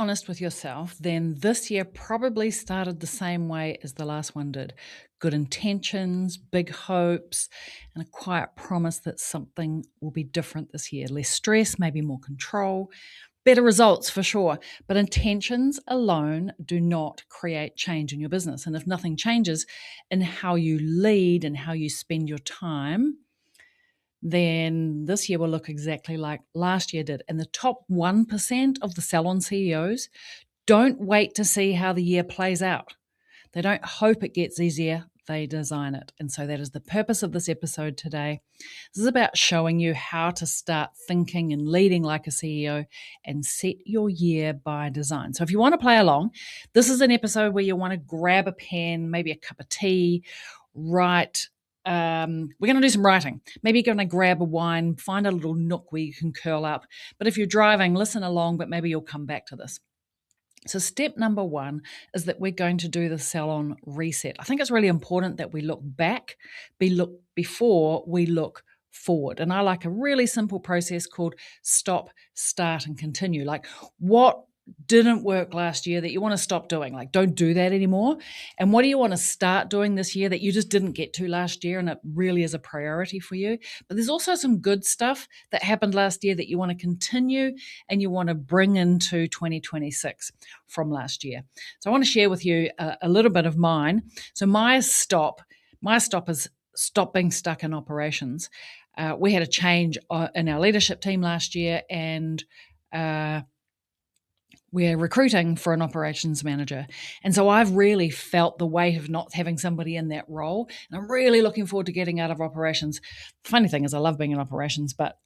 honest with yourself, then this year probably started the same way as the last one did. Good intentions, big hopes, and a quiet promise that something will be different this year. Less stress, maybe more control, better results for sure. But intentions alone do not create change in your business. And if nothing changes in how you lead and how you spend your time, then this year will look exactly like last year did. And the top 1% of the Salon CEOs don't wait to see how the year plays out. They don't hope it gets easier, they design it. And so that is the purpose of this episode today. This is about showing you how to start thinking and leading like a CEO and set your year by design. So if you want to play along, this is an episode where you want to grab a pen, maybe a cup of tea, write. We're going to do some writing. Maybe you're going to grab a wine, find a little nook where you can curl up. But if you're driving, listen along, but maybe you'll come back to this. So step number 1 is that we're going to do the salon reset. I think it's really important that we look back before we look forward. And I like a really simple process called stop, start, and continue. Like, what didn't work last year that you want to stop doing? Like, don't do that anymore. And what do you want to start doing this year that you just didn't get to last year and it really is a priority for you? But there's also some good stuff that happened last year that you want to continue and you want to bring into 2026 from last year. So I want to share with you a little bit of mine. So my stop is stop being stuck in operations. We had a change in our leadership team last year, and we're recruiting for an operations manager. And so I've really felt the weight of not having somebody in that role. And I'm really looking forward to getting out of operations. The funny thing is I love being in operations, but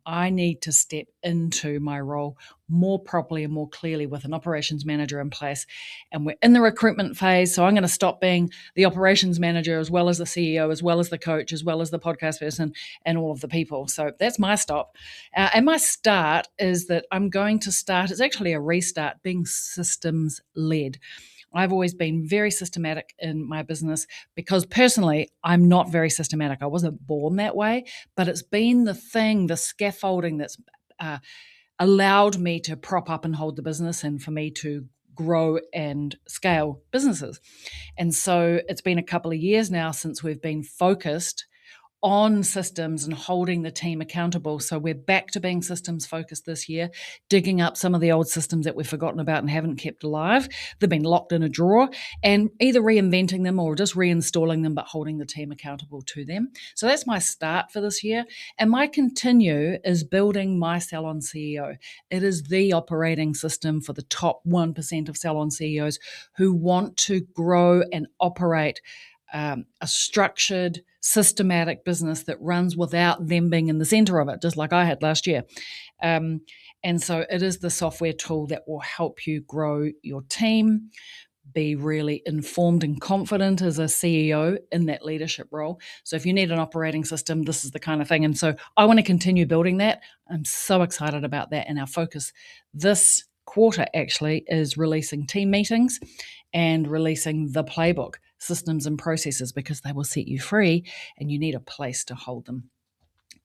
I need to step into my role more properly and more clearly with an operations manager in place. And we're in the recruitment phase. So I'm going to stop being the operations manager as well as the CEO, as well as the coach, as well as the podcast person and all of the people. So that's my stop. And my start is that I'm going to start, it's actually a restart, being systems led. I've always been very systematic in my business because personally, I'm not very systematic. I wasn't born that way, but it's been the thing, the scaffolding that's allowed me to prop up and hold the business and for me to grow and scale businesses. And so it's been a couple of years now since we've been focused on systems and holding the team accountable. So we're back to being systems focused this year, digging up some of the old systems that we've forgotten about and haven't kept alive. They've been locked in a drawer, and either reinventing them or just reinstalling them, but holding the team accountable to them. So that's my start for this year. And my continue is building my Salon CEO. It is the operating system for the top 1% of Salon CEOs who want to grow and operate a structured, systematic business that runs without them being in the center of it, just like I had last year. And so it is the software tool that will help you grow your team, be really informed and confident as a CEO in that leadership role. So if you need an operating system, this is the kind of thing. And so I want to continue building that. I'm so excited about that. And our focus this quarter actually is releasing team meetings and releasing the playbook, systems and processes, because they will set you free and you need a place to hold them.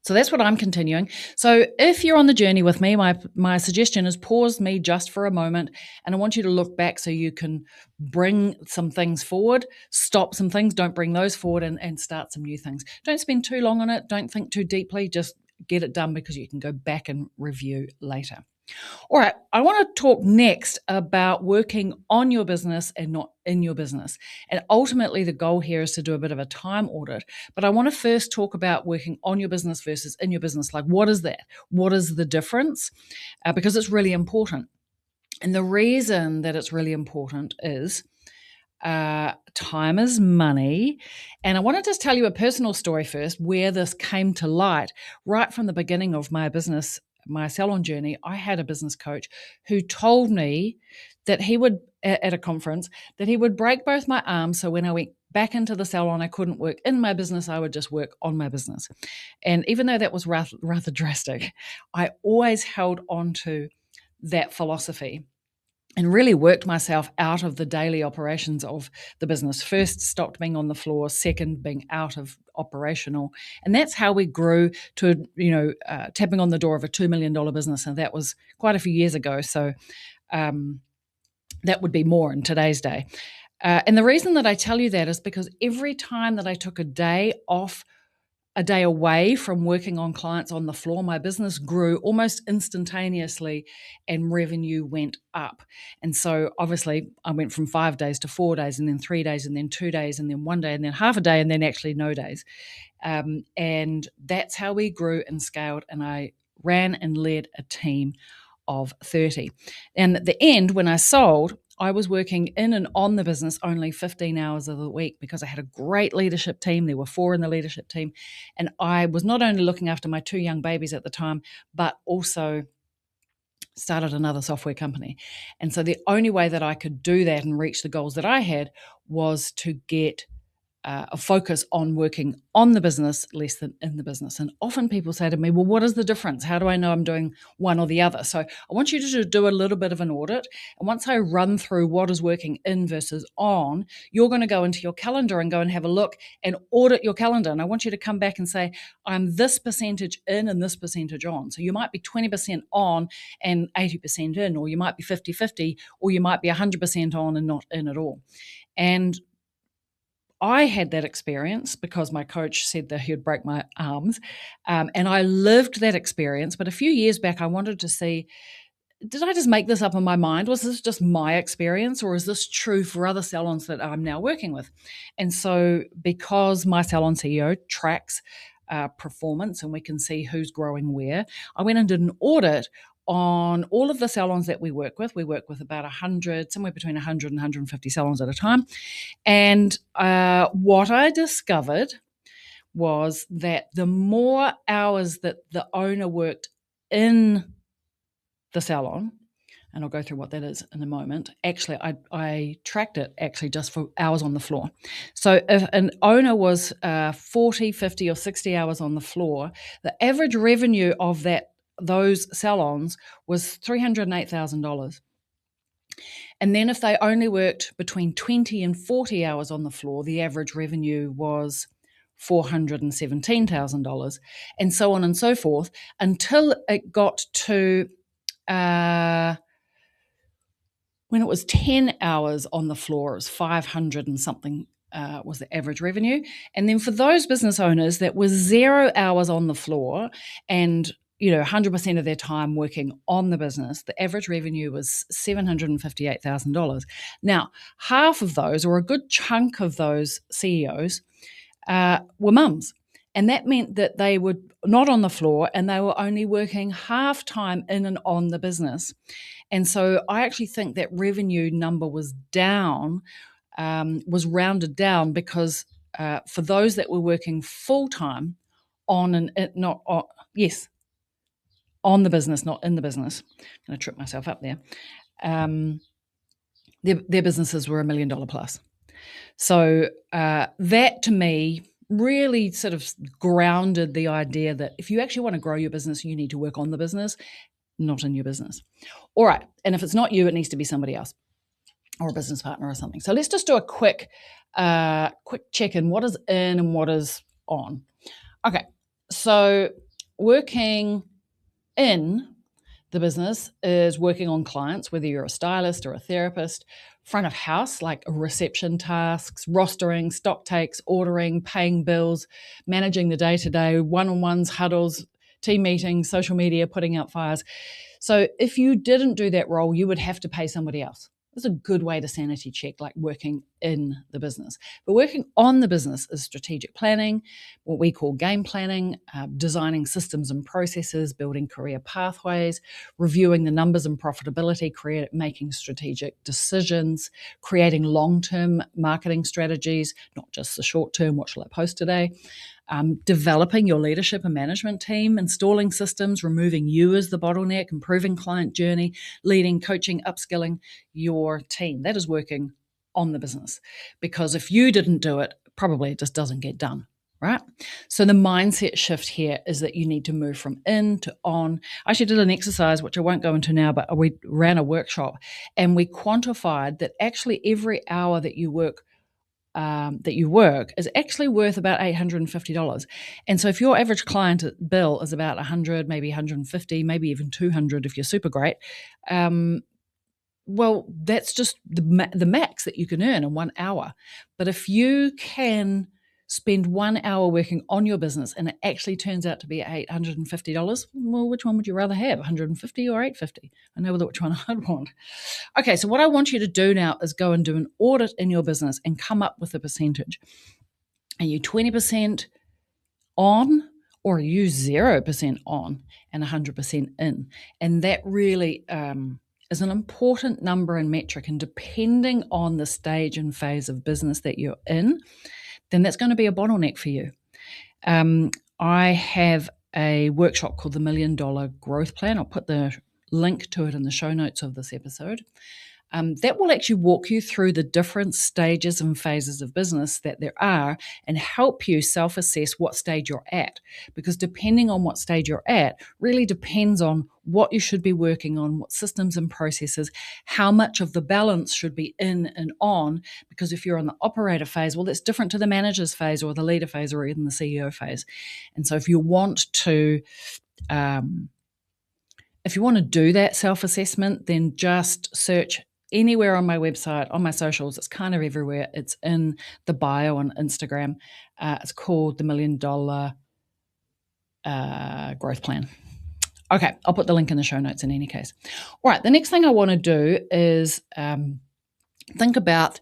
So that's what I'm continuing. So if you're on the journey with me, my suggestion is pause me just for a moment, and I want you to look back so you can bring some things forward, stop some things, don't bring those forward, and start some new things. Don't spend too long on it. Don't think too deeply. Just get it done because you can go back and review later. All right, I want to talk next about working on your business and not in your business. And ultimately, the goal here is to do a bit of a time audit. But I want to first talk about working on your business versus in your business. Like, what is that? What is the difference? Because it's really important. And the reason that it's really important is time is money. And I want to just tell you a personal story first where this came to light. Right from the beginning of my business, my salon journey, I had a business coach who told me that he would, at a conference, that he would break both my arms. So when I went back into the salon, I couldn't work in my business. I would just work on my business. And even though that was rather drastic, I always held on to that philosophy and really worked myself out of the daily operations of the business. First, stopped being on the floor. Second, being out of operational. And that's how we grew to, tapping on the door of a $2 million business. And that was quite a few years ago. So That would be more in today's day. And the reason that I tell you that is because every time that I took a day off, a day away from working on clients on the floor, my business grew almost instantaneously and revenue went up. And so obviously I went from 5 days to 4 days, and then 3 days, and then 2 days, and then 1 day, and then half a day, and then actually no days. And that's how we grew and scaled. And I ran and led a team of 30. And at the end, when I sold, I was working in and on the business only 15 hours of the week because I had a great leadership team. There were 4 in the leadership team. And I was not only looking after my 2 young babies at the time, but also started another software company. And so the only way that I could do that and reach the goals that I had was to get a focus on working on the business less than in the business. And often people say to me, well, what is the difference? How do I know I'm doing one or the other? So I want you to do a little bit of an audit. And once I run through what is working in versus on, you're going to go into your calendar and go and have a look and audit your calendar. And I want you to come back and say, I'm this percentage in and this percentage on. So you might be 20% on and 80% in, or you might be 50-50, or you might be 100% on and not in at all. And I had that experience because my coach said that he would break my arms, and I lived that experience. But a few years back, I wanted to see, did I just make this up in my mind? Was this just my experience, or is this true for other salons that I'm now working with? And so because my Salon CEO tracks performance and we can see who's growing where, I went and did an audit on all of the salons that we work with. We work with about 100, somewhere between 100 and 150 salons at a time. And what I discovered was that the more hours that the owner worked in the salon, and I'll go through what that is in a moment. Actually, I tracked it actually just for hours on the floor. So if an owner was 40, 50, or 60 hours on the floor, the average revenue of those salons was $308,000. And then if they only worked between 20 and 40 hours on the floor, the average revenue was $417,000, and so on and so forth, until it got to when it was 10 hours on the floor, it was 500 and something was the average revenue. And then for those business owners that were 0 hours on the floor and 100% of their time working on the business, the average revenue was $758,000. Now, half of those, or a good chunk of those CEOs, were mums. And that meant that they were not on the floor and they were only working half time in and on the business. And so I actually think that revenue number was down, was rounded down because for those that were working full time on the business, not in the business. I'm going to trip myself up there. Their businesses were $1 million plus. So that to me really sort of grounded the idea that if you actually want to grow your business, you need to work on the business, not in your business. All right. And if it's not you, it needs to be somebody else or a business partner or something. So let's just do a quick check-in. What is in and what is on? Okay. So working in the business is working on clients, whether you're a stylist or a therapist, front of house, like reception tasks, rostering, stock takes, ordering, paying bills, managing the day-to-day, one-on-ones, huddles, team meetings, social media, putting out fires. So if you didn't do that role, you would have to pay somebody else. It's a good way to sanity check, like working in the business. But working on the business is strategic planning, what we call game planning, designing systems and processes, building career pathways, reviewing the numbers and profitability, making strategic decisions, creating long-term marketing strategies, not just the short-term, what shall I post today, developing your leadership and management team, installing systems, removing you as the bottleneck, improving client journey, leading, coaching, upskilling your team. That is working on the business. Because if you didn't do it, probably it just doesn't get done, right? So the mindset shift here is that you need to move from in to on. I actually did an exercise, which I won't go into now, but we ran a workshop and we quantified that actually every hour that you work is actually worth about $850. And so if your average client bill is about 100, maybe 150, maybe even 200 if you're super great, Well, that's just the max that you can earn in 1 hour. But if you can spend 1 hour working on your business and it actually turns out to be $850, well, which one would you rather have, 150 or 850? I know which one I'd want. Okay, so what I want you to do now is go and do an audit in your business and come up with a percentage. Are you 20% on, or are you 0% on and 100% in? And that really is an important number and metric. And depending on the stage and phase of business that you're in, then that's going to be a bottleneck for you. I have a workshop called the $1 Million Growth Plan. I'll put the link to it in the show notes of this episode. That will actually walk you through the different stages and phases of business that there are and help you self-assess what stage you're at. Because depending on what stage you're at really depends on what you should be working on, what systems and processes, how much of the balance should be in and on. Because if you're in the operator phase, well, that's different to the manager's phase or the leader phase or even the CEO phase. And so if you want to do that self-assessment, then just search anywhere on my website, on my socials. It's kind of everywhere. It's in the bio on Instagram. It's called the $1 Million Growth Plan. Okay, I'll put the link in the show notes in any case. All right, the next thing I want to do is think about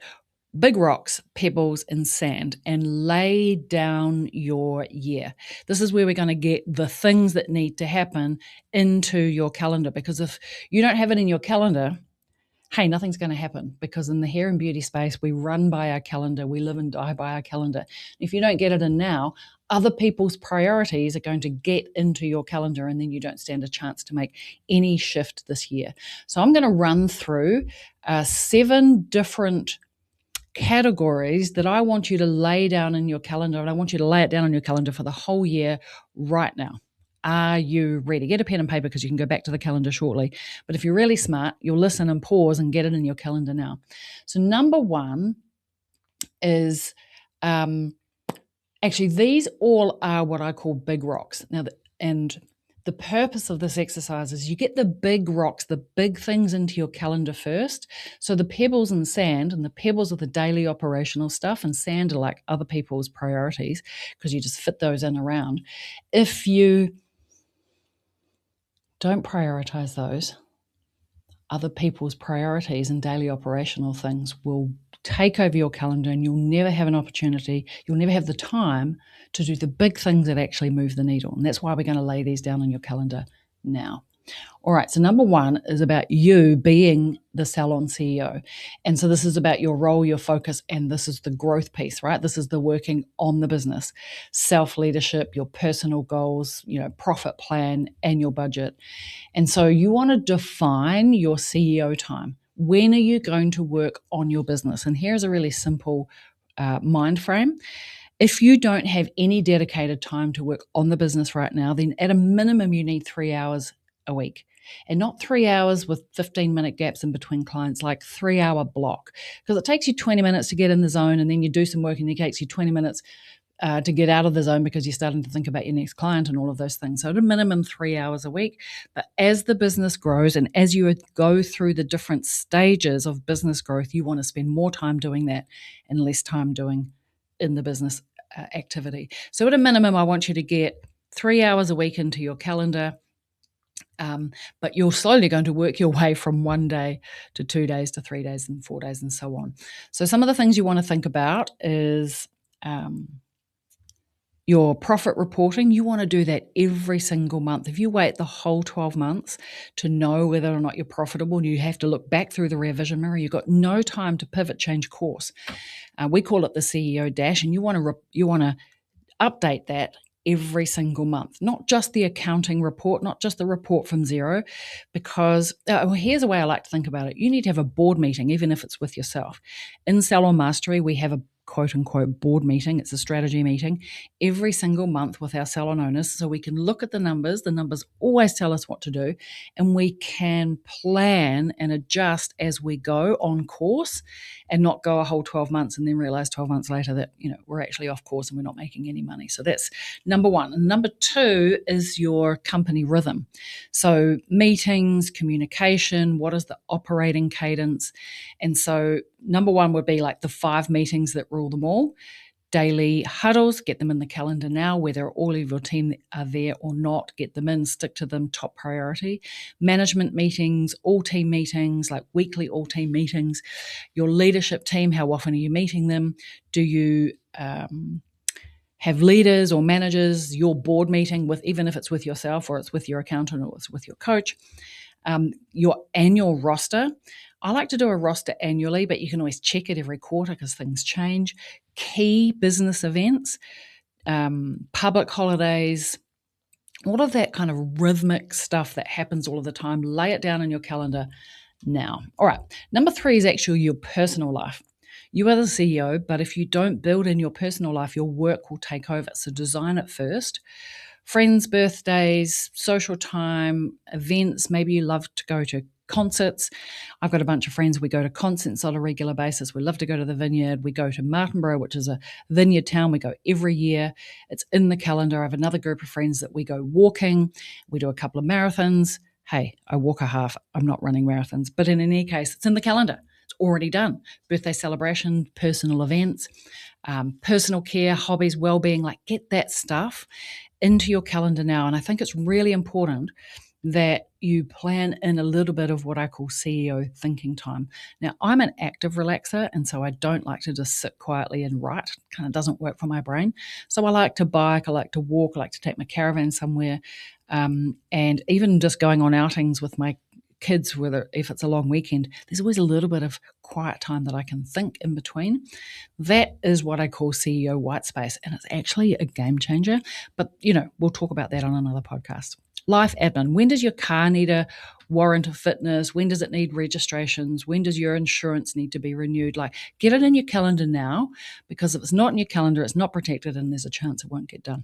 big rocks, pebbles, and sand, and lay down your year. This is where we're going to get the things that need to happen into your calendar, because if you don't have it in your calendar, hey, nothing's going to happen, because in the hair and beauty space, we run by our calendar. We live and die by our calendar. If you don't get it in now, other people's priorities are going to get into your calendar, and then you don't stand a chance to make any shift this year. So I'm going to run through 7 different categories that I want you to lay down in your calendar, and I want you to lay it down on your calendar for the whole year right now. Are you ready? Get a pen and paper, because you can go back to the calendar shortly. But if you're really smart, you'll listen and pause and get it in your calendar now. So number 1 is, actually, these all are what I call big rocks. Now, the purpose of this exercise is you get the big rocks, the big things into your calendar first. So the pebbles and sand, and the pebbles are the daily operational stuff, and sand are like other people's priorities, because you just fit those in around. If you don't prioritize those, other people's priorities and daily operational things will take over your calendar, and you'll never have an opportunity, you'll never have the time to do the big things that actually move the needle. And that's why we're going to lay these down on your calendar now. All right, so number 1 is about you being the Salon CEO. And so this is about your role, your focus, and this is the growth piece, right? This is the working on the business, self-leadership, your personal goals, profit plan, and your budget. And so you want to define your CEO time. When are you going to work on your business? And here's a really simple mind frame. If you don't have any dedicated time to work on the business right now, then at a minimum you need 3 hours a week. And not 3 hours with 15-minute gaps in between clients, like 3-hour block. Because it takes you 20 minutes to get in the zone, and then you do some work, and it takes you 20 minutes to get out of the zone, because you're starting to think about your next client and all of those things. So at a minimum 3 hours a week. But as the business grows and as you go through the different stages of business growth, you want to spend more time doing that and less time doing in the business activity. So at a minimum, I want you to get 3 hours a week into your calendar. But you're slowly going to work your way from 1 day to 2 days to 3 days and 4 days and so on. So some of the things you want to think about is your profit reporting. You want to do that every single month. If you wait the whole 12 months to know whether or not you're profitable, and you have to look back through the rear vision mirror, you've got no time to pivot, change course. We call it the CEO dash, and you want to update that every single month, not just the accounting report, not just the report from zero, because here's a way I like to think about it. You need to have a board meeting, even if it's with yourself. In Salon Mastery, we have a quote unquote board meeting. It's a strategy meeting every single month with our salon owners so we can look at the numbers. The numbers always tell us what to do, and we can plan and adjust as we go on course and not go a whole 12 months and then realize 12 months later that, we're actually off course and we're not making any money. So that's number one. And number two is your company rhythm. So meetings, communication, what is the operating cadence? And so number one would be like the 5 meetings that rule them all. Daily huddles, get them in the calendar now, whether all of your team are there or not, get them in, stick to them, top priority. Management meetings, all team meetings, like weekly all team meetings. Your leadership team, how often are you meeting them? Do you have leaders or managers, your board meeting with, even if it's with yourself or it's with your accountant or it's with your coach? Your annual roster. I like to do a roster annually, but you can always check it every quarter because things change. Key business events, public holidays, all of that kind of rhythmic stuff that happens all of the time. Lay it down in your calendar now. All right. Number 3 is actually your personal life. You are the CEO, but if you don't build in your personal life, your work will take over. So design it first. Friends' birthdays, social time, events. Maybe you love to go to concerts. I've got a bunch of friends. We go to concerts on a regular basis. We love to go to the Vineyard. We go to Martinborough, which is a vineyard town. We go every year. It's in the calendar. I have another group of friends that we go walking. We do a couple of marathons. Hey, I walk a half. I'm not running marathons. But in any case, it's in the calendar. It's already done. Birthday celebration, personal events, personal care, hobbies, well-being. Like, get that stuff into your calendar now. And I think it's really important that you plan in a little bit of what I call CEO thinking time. Now, I'm an active relaxer, and so I don't like to just sit quietly and write. It kind of doesn't work for my brain. So I like to bike, I like to walk, I like to take my caravan somewhere, and even just going on outings with my kids, whether if it's a long weekend, there's always a little bit of quiet time that I can think in between. That is what I call CEO white space, and it's actually a game changer. But, we'll talk about that on another podcast. Life admin. When does your car need a warrant of fitness? When does it need registrations? When does your insurance need to be renewed? Like, get it in your calendar now, because if it's not in your calendar, it's not protected and there's a chance it won't get done.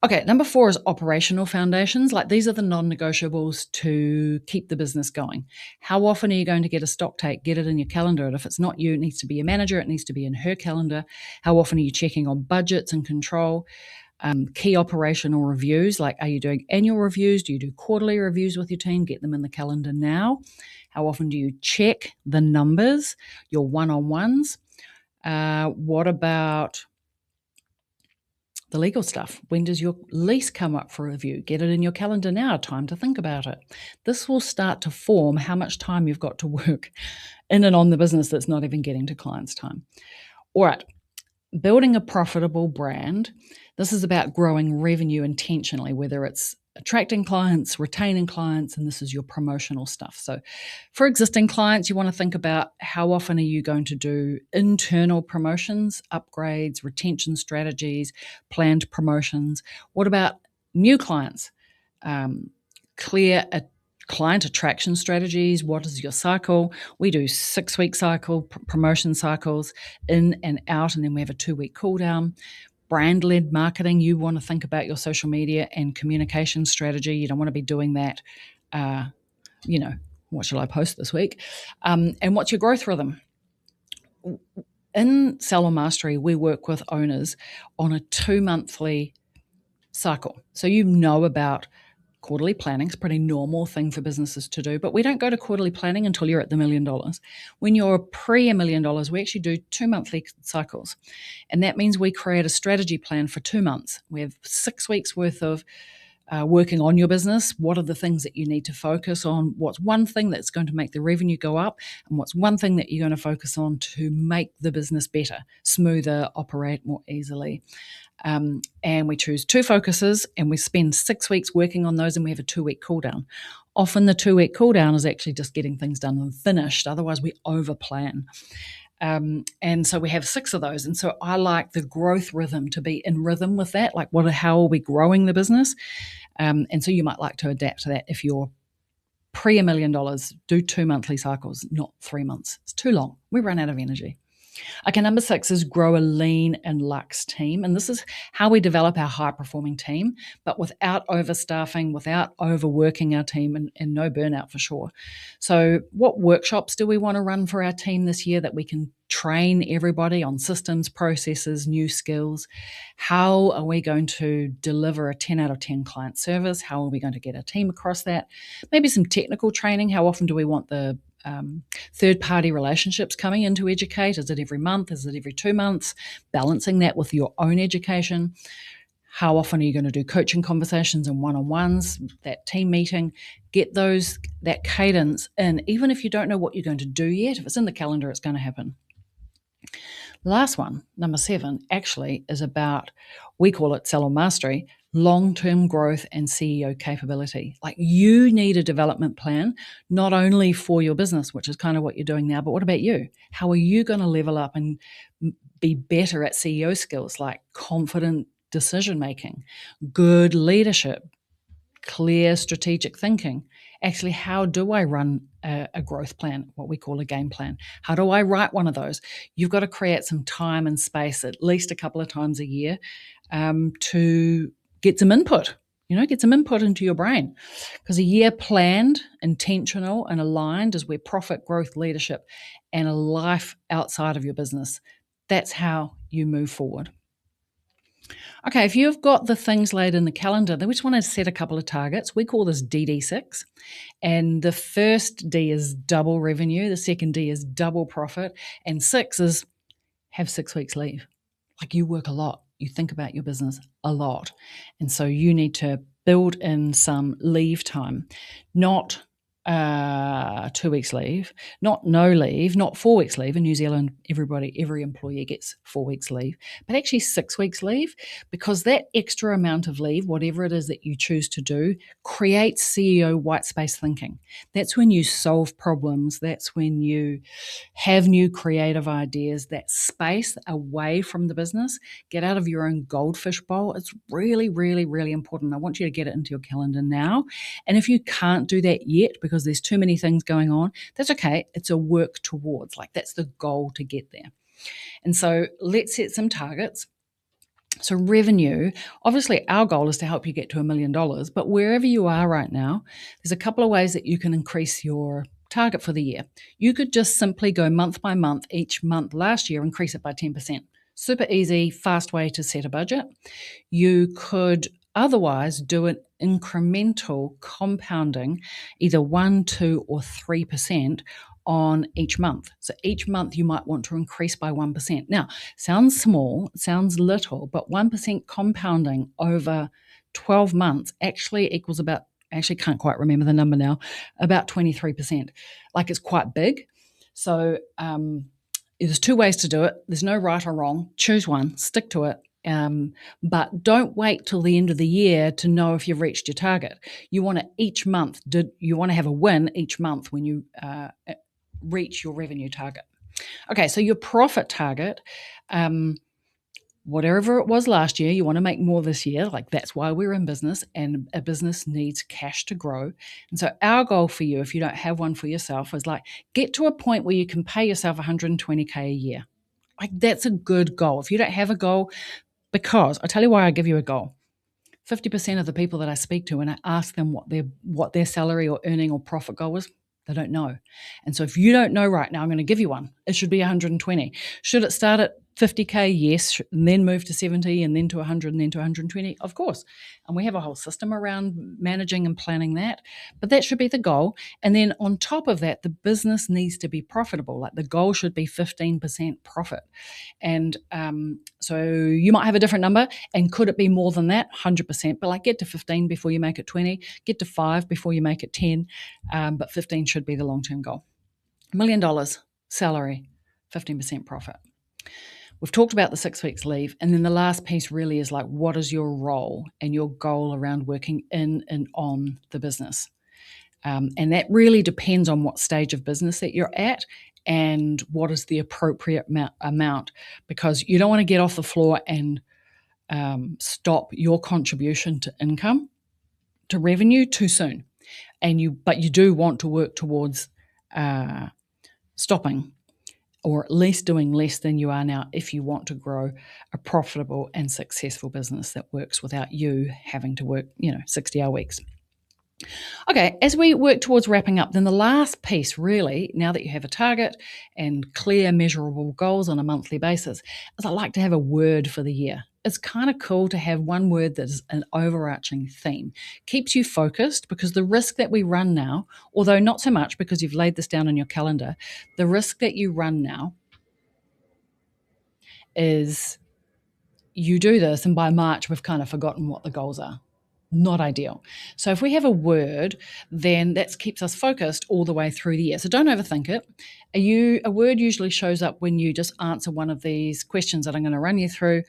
Okay, number 4 is operational foundations. Like, these are the non-negotiables to keep the business going. How often are you going to get a stock take? Get it in your calendar. And if it's not you, it needs to be your manager. It needs to be in her calendar. How often are you checking on budgets and control? Key operational reviews, like, are you doing annual reviews? Do you do quarterly reviews with your team? Get them in the calendar now. How often do you check the numbers, your one-on-ones? What about the legal stuff? When does your lease come up for review? Get it in your calendar now, time to think about it. This will start to form how much time you've got to work in and on the business that's not even getting to clients' time. All right, building a profitable brand. This is about growing revenue intentionally, whether it's attracting clients, retaining clients, and this is your promotional stuff. So for existing clients, you want to think about how often are you going to do internal promotions, upgrades, retention strategies, planned promotions. What about new clients? Clear client attraction strategies. What is your cycle? We do 6-week cycle, promotion cycles in and out, and then we have a 2-week cool down. Brand-led marketing, you want to think about your social media and communication strategy. You don't want to be doing that, what shall I post this week? And what's your growth rhythm? In Salon Mastery, we work with owners on a 2-monthly cycle. So about quarterly planning. It's a pretty normal thing for businesses to do, but we don't go to quarterly planning until you're at the $1 million. When you're pre $1 million, we actually do 2-monthly cycles. And that means we create a strategy plan for 2 months. We have 6 weeks worth of working on your business. What are the things that you need to focus on? What's one thing that's going to make the revenue go up? And what's one thing that you're going to focus on to make the business better, smoother, operate more easily? And we choose 2 focuses and we spend 6 weeks working on those, and we have a 2-week cool down. Often the 2-week cool down is actually just getting things done and finished. Otherwise we over plan. And so we have 6 of those. And so I like the growth rhythm to be in rhythm with that. Like, how are we growing the business? And so you might like to adapt to that. If you're pre $1 million, do 2 monthly cycles, not 3 months. It's too long. We run out of energy. Okay, number 6 is grow a lean and luxe team. And this is how we develop our high performing team, but without overstaffing, without overworking our team, and no burnout for sure. So, what workshops do we want to run for our team this year that we can train everybody on systems, processes, new skills? How are we going to deliver a 10 out of 10 client service? How are we going to get our team across that? Maybe some technical training. How often do we want the third party relationships coming in to educate? Is it every month? Is it every 2 months? Balancing that with your own education. How often are you going to do coaching conversations and one-on-ones, that team meeting? Get that cadence in, even if you don't know what you're going to do yet. If it's in the calendar, it's going to happen. The last one, number 7, actually is about, we call it Salon Mastery, long-term growth and CEO capability. Like, you need a development plan, not only for your business, which is kind of what you're doing now, but what about you? How are you going to level up and be better at CEO skills like confident decision-making, good leadership, clear strategic thinking? Actually, how do I run a growth plan, what we call a game plan? How do I write one of those? You've got to create some time and space at least a couple of times a year to get some input. Get some input into your brain, because a year planned, intentional, and aligned is where profit, growth, leadership, and a life outside of your business. That's how you move forward. Okay, if you've got the things laid in the calendar, then we just want to set a couple of targets. We call this DD6. And the first D is double revenue. The second D is double profit. And 6 is have 6 weeks leave. Like, you work a lot. You think about your business a lot. And so you need to build in some leave time, not 2 weeks leave, not no leave, not 4 weeks leave. In New Zealand, every employee gets 4 weeks leave, but actually 6 weeks leave, because that extra amount of leave, whatever it is that you choose to do, creates CEO white space thinking. That's when you solve problems. That's when you have new creative ideas. That space away from the business, get out of your own goldfish bowl. It's really, really, really important. I want you to get it into your calendar now. And if you can't do that yet because there's too many things going on, that's okay. It's a work towards. Like, that's the goal to get there. And so let's set some targets. So revenue, obviously our goal is to help you get to $1 million, but wherever you are right now, there's a couple of ways that you can increase your target for the year. You could just simply go month by month, each month last year, increase it by 10%. Super easy, fast way to set a budget. You could otherwise do an incremental compounding, either 1, 2, or 3% on each month. So each month you might want to increase by 1%. Now, sounds small, sounds little, but 1% compounding over 12 months actually equals about, actually can't quite remember the number now, about 23%. Like, it's quite big. So there's 2 ways to do it. There's no right or wrong. Choose one, stick to it. But don't wait till the end of the year to know if you've reached your target. You want to each month, you want to have a win each month when you reach your revenue target. Okay, so your profit target, whatever it was last year, you want to make more this year. Like, that's why we're in business, and a business needs cash to grow. And so our goal for you, if you don't have one for yourself, is like, get to a point where you can pay yourself $120K a year. Like, that's a good goal. If you don't have a goal, because I'll tell you why I give you a goal. 50% of the people that I speak to, and I ask them what their salary or earning or profit goal is, they don't know. And so if you don't know right now, I'm going to give you one. It should be 120. Should it start at 50K? Yes. And then move to 70, and then to 100, and then to 120? Of course. And we have a whole system around managing and planning that. But that should be the goal. And then on top of that, the business needs to be profitable. Like, the goal should be 15% profit. And so you might have a different number. And could it be more than that? 100%. But like, get to 15 before you make it 20. Get to 5 before you make it 10. But 15 should be the long-term goal. $1 million salary, 15% profit. We've talked about the 6 weeks leave. And then the last piece really is like, what is your role and your goal around working in and on the business? And that really depends on what stage of business that you're at and what is the appropriate amount, because you don't want to get off the floor and stop your contribution to income, to revenue, too soon. But you do want to work towards stopping or at least doing less than you are now if you want to grow a profitable and successful business that works without you having to work, 60-hour weeks. Okay, as we work towards wrapping up, then the last piece really, now that you have a target and clear measurable goals on a monthly basis, is I like to have a word for the year. It's kind of cool to have one word that is an overarching theme. Keeps you focused, because the risk that we run now, although not so much because you've laid this down on your calendar, the risk that you run now is you do this and by March we've kind of forgotten what the goals are. Not ideal. So if we have a word, then that keeps us focused all the way through the year. So don't overthink it. A word usually shows up when you just answer one of these questions that I'm going to run you through,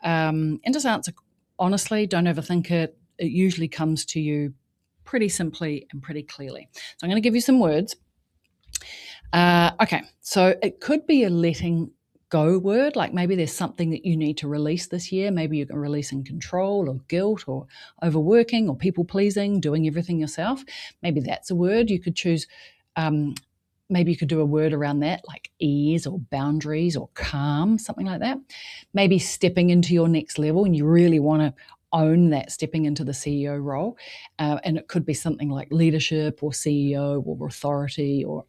and just answer honestly. Don't overthink it. It usually comes to you pretty simply and pretty clearly. So I'm going to give you some words. Okay, so it could be a letting go word, like maybe there's something that you need to release this year. Maybe you're releasing control or guilt or overworking or people pleasing, doing everything yourself. Maybe that's a word you could choose. Maybe you could do a word around that, like ease or boundaries or calm, something like that. Maybe stepping into your next level and you really want to own that stepping into the CEO role. And it could be something like leadership or CEO or authority or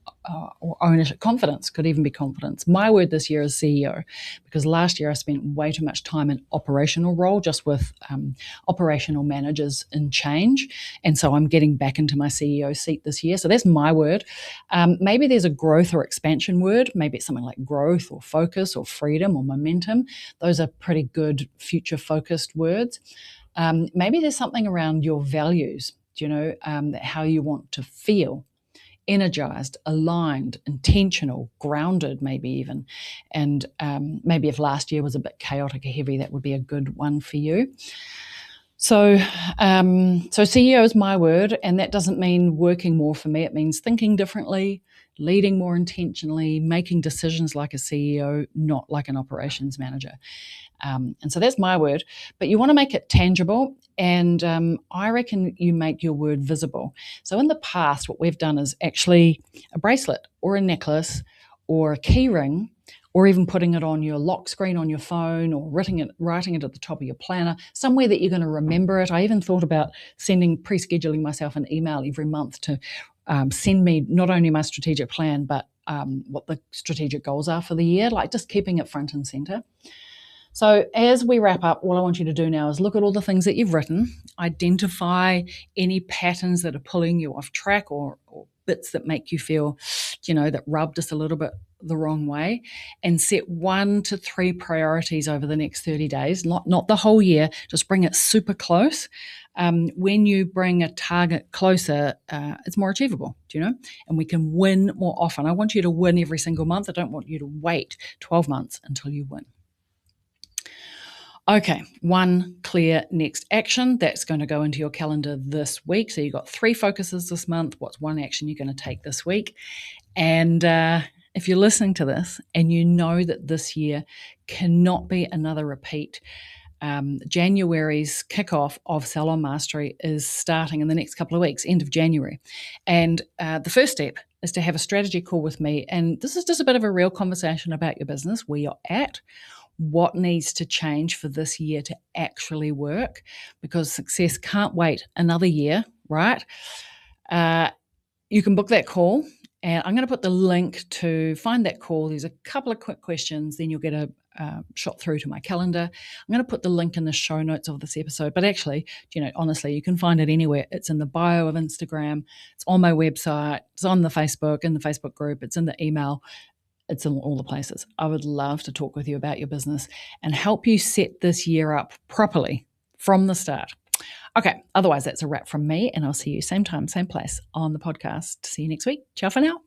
ownership. Confidence could even be confidence. My word this year is CEO, because last year I spent way too much time in operational role, just with operational managers in change. And so I'm getting back into my CEO seat this year. So that's my word. Maybe there's a growth or expansion word. Maybe it's something like growth or focus or freedom or momentum. Those are pretty good future focused words. Maybe there's something around your values, how you want to feel, energized, aligned, intentional, grounded, maybe even. And maybe if last year was a bit chaotic or heavy, that would be a good one for you. So CEO is my word, and that doesn't mean working more for me. It means thinking differently, leading more intentionally, making decisions like a CEO, not like an operations manager. And so that's my word. But you want to make it tangible, and I reckon you make your word visible. So in the past, what we've done is actually a bracelet or a necklace or a key ring, or even putting it on your lock screen on your phone, or writing it at the top of your planner, somewhere that you're going to remember it. I even thought about pre-scheduling myself an email every month to send me not only my strategic plan, but what the strategic goals are for the year, like just keeping it front and center. So as we wrap up, all I want you to do now is look at all the things that you've written, identify any patterns that are pulling you off track, or bits that make you feel, that rub just a little bit the wrong way, and set 1 to 3 priorities over the next 30 days, not the whole year, just bring it super close. When you bring a target closer, it's more achievable, and we can win more often. I want you to win every single month. I don't want you to wait 12 months until you win. Okay, one clear next action that's going to go into your calendar this week. So you've got 3 focuses this month. What's one action you're going to take this week? And if you're listening to this and you know that this year cannot be another repeat, January's kickoff of Salon Mastery is starting in the next couple of weeks, end of January. And the first step is to have a strategy call with me. And this is just a bit of a real conversation about your business, where you're at, what needs to change for this year to actually work, because success can't wait another year, right? You can book that call, and I'm going to put the link to find that call. There's a couple of quick questions, then you'll get a shot through to my calendar. I'm going to put the link in the show notes of this episode, but actually, honestly, you can find it anywhere. It's in the bio of Instagram, it's on my website, it's on the Facebook, in the Facebook group, it's in the email. It's in all the places. I would love to talk with you about your business and help you set this year up properly from the start. Okay, otherwise that's a wrap from me, and I'll see you same time, same place on the podcast. See you next week. Ciao for now.